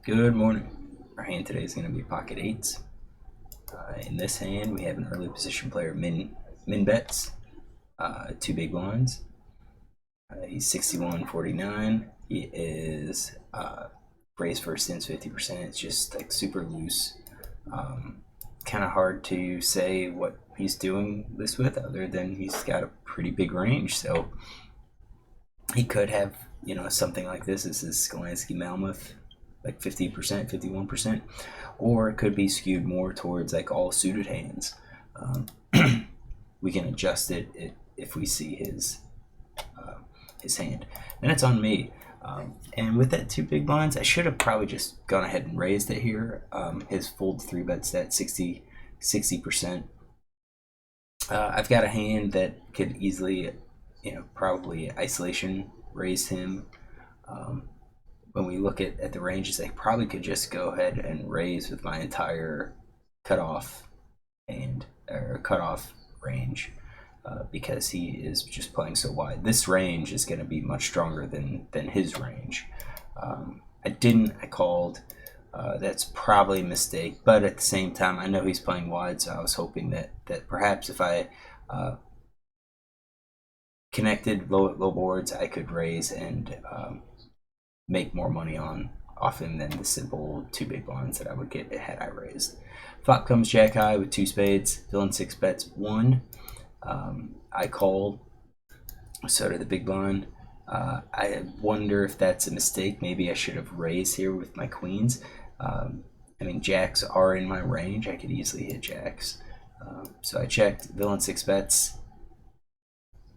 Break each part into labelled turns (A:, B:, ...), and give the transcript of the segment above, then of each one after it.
A: Good morning. Our hand today is going to be pocket eights. In this hand, we have an early position player, min bets, two big blinds. He's 61.49. He is raised first ins 50%. It's just like super loose. Kind of hard to say what he's doing this with, other than he's got a pretty big range. So he could have, something like this. This is Skolansky Malmuth, like 50%, 51%, or it could be skewed more towards like all suited hands. We can adjust it if we see his hand. Then it's on me. And with that two big blinds, I should have probably just gone ahead and raised it here. His fold three bets at 60%. I've got a hand that could easily, probably isolation raise him. When we look at the ranges, I probably could just go ahead and raise with my entire cutoff cutoff range. Because he is just playing so wide. This range is going to be much stronger than his range. I called. That's probably a mistake, but at the same time, I know he's playing wide, so I was hoping that perhaps if I connected low boards, I could raise and make more money off him than the simple two big blinds that I would get had I raised. Flop comes Jack high with two spades. Villain six bets one. I called, so did the big blind. I wonder if that's a mistake. Maybe I should have raised here with my queens. Jacks are in my range. I could easily hit jacks. So I checked, villain six bets.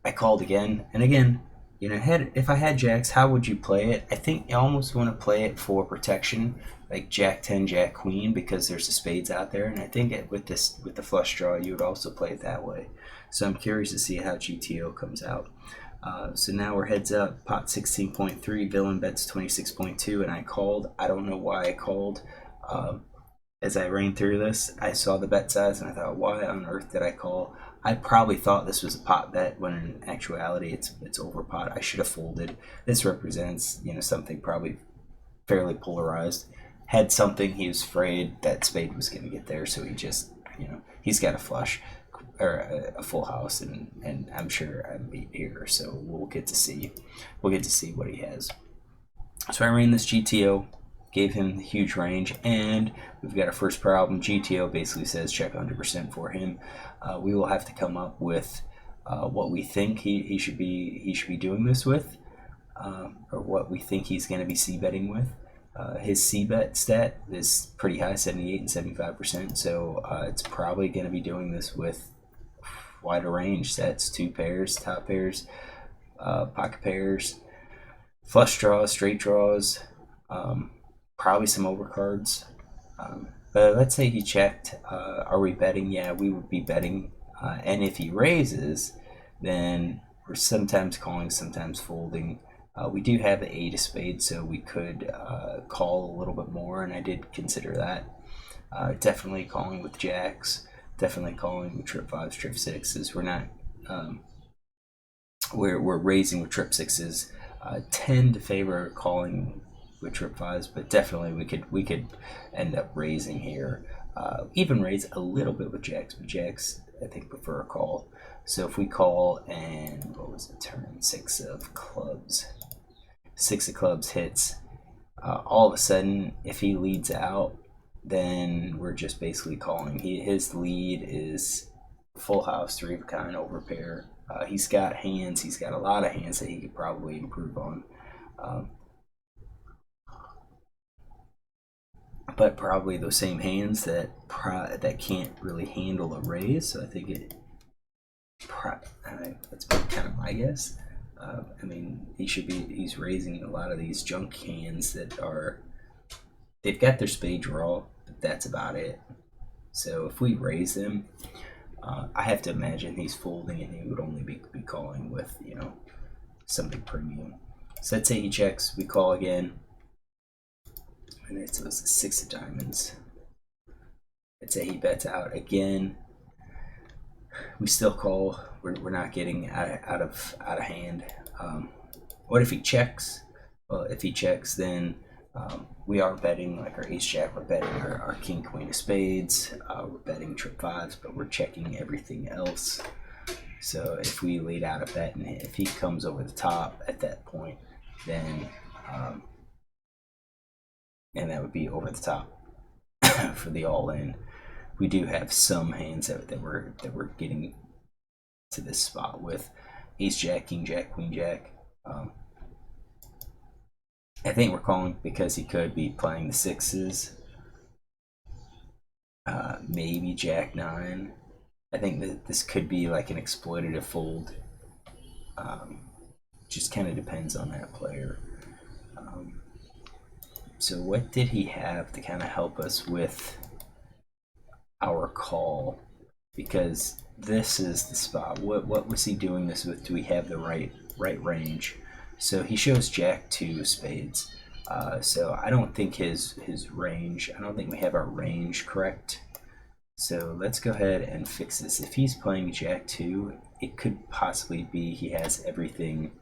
A: I called again, and again, if I had jacks, how would you play it? I think you almost want to play it for protection, like jack 10, jack queen, because there's the spades out there, and I think with the flush draw, you would also play it that way. So I'm curious to see how GTO comes out. So now we're heads up, pot 16.3, villain bets 26.2, and I called. I don't know why I called. As I ran through this, I saw the bet size, and I thought, why on earth did I call? I probably thought this was a pot bet, when in actuality it's over pot. I should have folded. This represents, something probably fairly polarized. Had something, he was afraid that spade was going to get there, so he just, he's got a flush or a full house, and I'm sure I'm beat here, so we'll get to see what he has. So I ran this GTO, gave him the huge range, and we've got our first problem. GTO basically says check 100% for him. We will have to come up with what we think he should be doing this with, or what we think he's going to be c-betting with. His c-bet stat is pretty high, 78 and 75%, so it's probably going to be doing this with wider range sets, two pairs, top pairs, pocket pairs, flush draws, straight draws, probably some overcards. But let's say he checked. Are we betting? Yeah, we would be betting. And if he raises, then we're sometimes calling, sometimes folding. We do have the eight of spades, so we could call a little bit more, and I did consider that. Definitely calling with jacks. Definitely calling with trip fives, trip sixes. We're not. We're raising with trip sixes. Tend to favor calling with trip fives, but definitely we could end up raising here. Even raise a little bit with jacks, but jacks I think prefer a call. So if we call, and what was the turn? Six of clubs hits. All of a sudden, if he leads out, then we're just basically calling. His lead is full house, three of a kind, over pair. He's got hands. He's got a lot of hands that he could probably improve on. But probably those same hands that can't really handle a raise. So I think that's kind of my guess. He's raising a lot of these junk hands they've got their spade draw, but that's about it. So if we raise them, I have to imagine he's folding, and he would only be calling with, something premium. So let's say he checks, we call again, and it was a six of diamonds. Let's say he bets out again. We still call. We're not getting out of hand. What if he checks? Well, if he checks, then We are betting like our ace jack, we're betting our king queen of spades, we're betting trip fives, but we're checking everything else. So if we laid out a bet and if he comes over the top at that point, then and that would be over the top for the all in. We do have some hands that we're getting to this spot with ace jack, king jack, queen jack. I think we're calling because he could be playing the sixes. Maybe jack nine. I think that this could be like an exploitative fold. Just kind of depends on that player. So what did he have to kind of help us with our call? Because this is the spot. What was he doing this with? Do we have the right range? So he shows jack two spades. So I don't think his range. I don't think we have our range correct. So let's go ahead and fix this. If he's playing jack two, it could possibly be he has everything.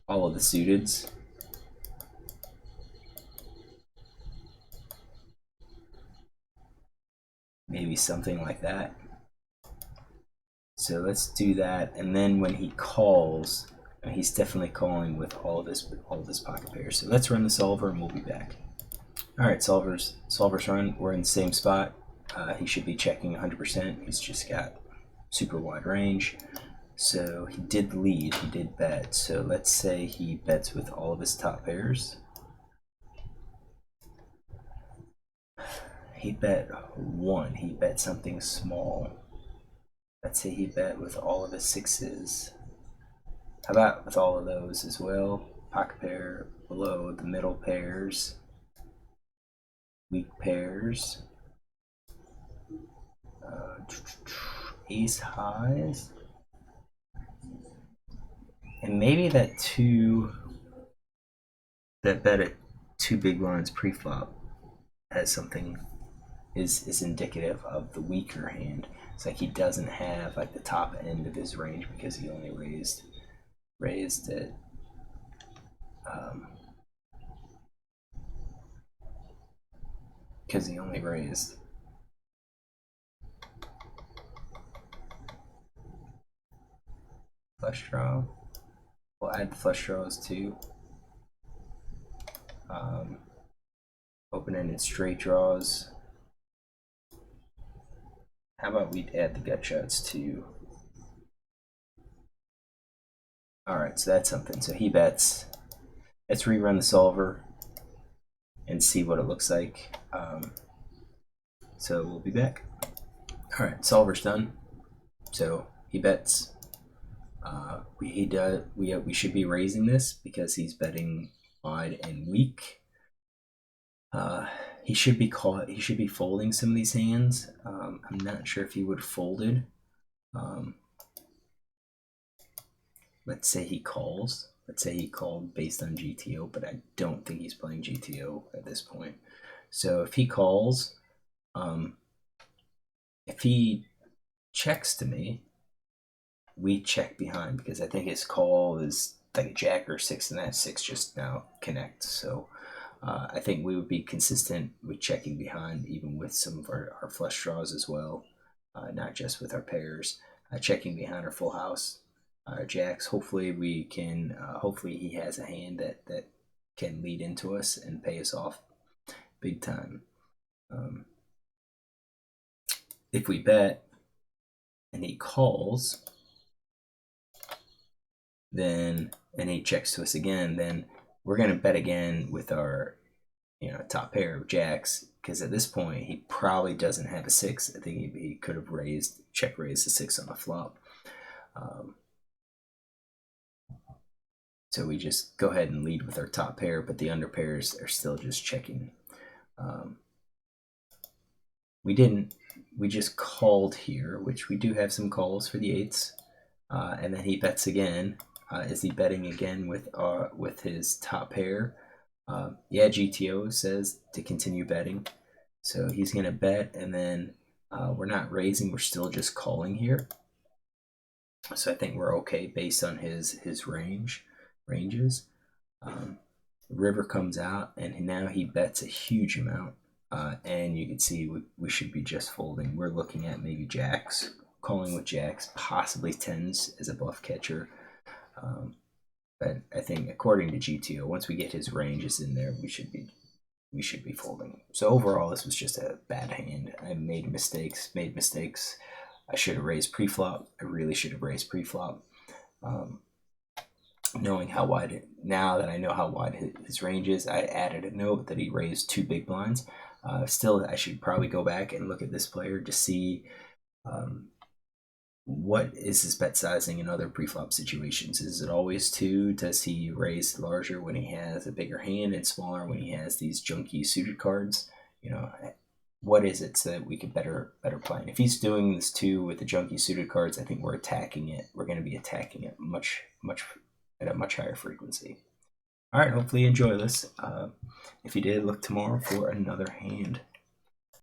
A: All of the suiteds. Maybe something like that. So let's do that, and then when he calls, he's definitely calling with all of his pocket pairs. So let's run the solver, and we'll be back. All right, solver's run. We're in the same spot. He should be checking 100%. He's just got super wide range. So he did lead. He did bet. So let's say he bets with all of his top pairs. He bet one. He bet something small. Let's say he bet with all of his sixes. How about with all of those as well? Pocket pair below the middle pairs, weak pairs, ace highs, and maybe that two that bet at two big blinds pre-flop has something is indicative of the weaker hand. It's like he doesn't have like the top end of his range because he only raised it. Because he only raised. Flush draw. We'll add the flush draws too. Open-ended straight draws. How about we add the gut shots too? Alright, so that's something. So he bets. Let's rerun the solver and see what it looks like. So we'll be back. Alright, solver's done. So he bets. We should be raising this because he's betting wide and weak. He should be folding some of these hands. I'm not sure if he would have folded. Let's say he calls. Let's say he called based on GTO, but I don't think he's playing GTO at this point. So if he calls, if he checks to me, we check behind because I think his call is like a jack or six, and that six just now connects. So I think we would be consistent with checking behind, even with some of our flush draws as well, not just with our pairs. Checking behind our full house jacks. Hopefully we can. Hopefully he has a hand that can lead into us and pay us off big time. If we bet and he calls, then and he checks to us again, then we're gonna bet again with our top pair of jacks, because at this point he probably doesn't have a six. I think he could have check raised a six on the flop. So we just go ahead and lead with our top pair, but the under pairs are still just checking. We didn't. We just called here, which we do have some calls for the eights, and then he bets again. Is he betting again with his top pair? Yeah, GTO says to continue betting, so he's gonna bet, and then we're not raising. We're still just calling here. So I think we're okay based on his range. ranges. River comes out, and now he bets a huge amount. And you can see we should be just folding. We're looking at maybe jacks, calling with jacks, possibly tens as a bluff catcher. But I think according to GTO, once we get his ranges in there, we should be folding. So overall, this was just a bad hand. I made mistakes. I should have raised pre-flop. I really should have raised pre-flop. Knowing how wide, now that I know how wide his range is, I added a note that he raised 2 big blinds. Still, I should probably go back and look at this player to see what is his bet sizing in other pre-flop situations. Is it always 2? Does he raise larger when he has a bigger hand and smaller when he has these junky suited cards? What is it so that we could better play? And if he's doing this 2 with the junky suited cards, I think we're attacking it. We're going to be attacking it at a much higher frequency. All right, hopefully you enjoy this. If you did, look tomorrow for another hand.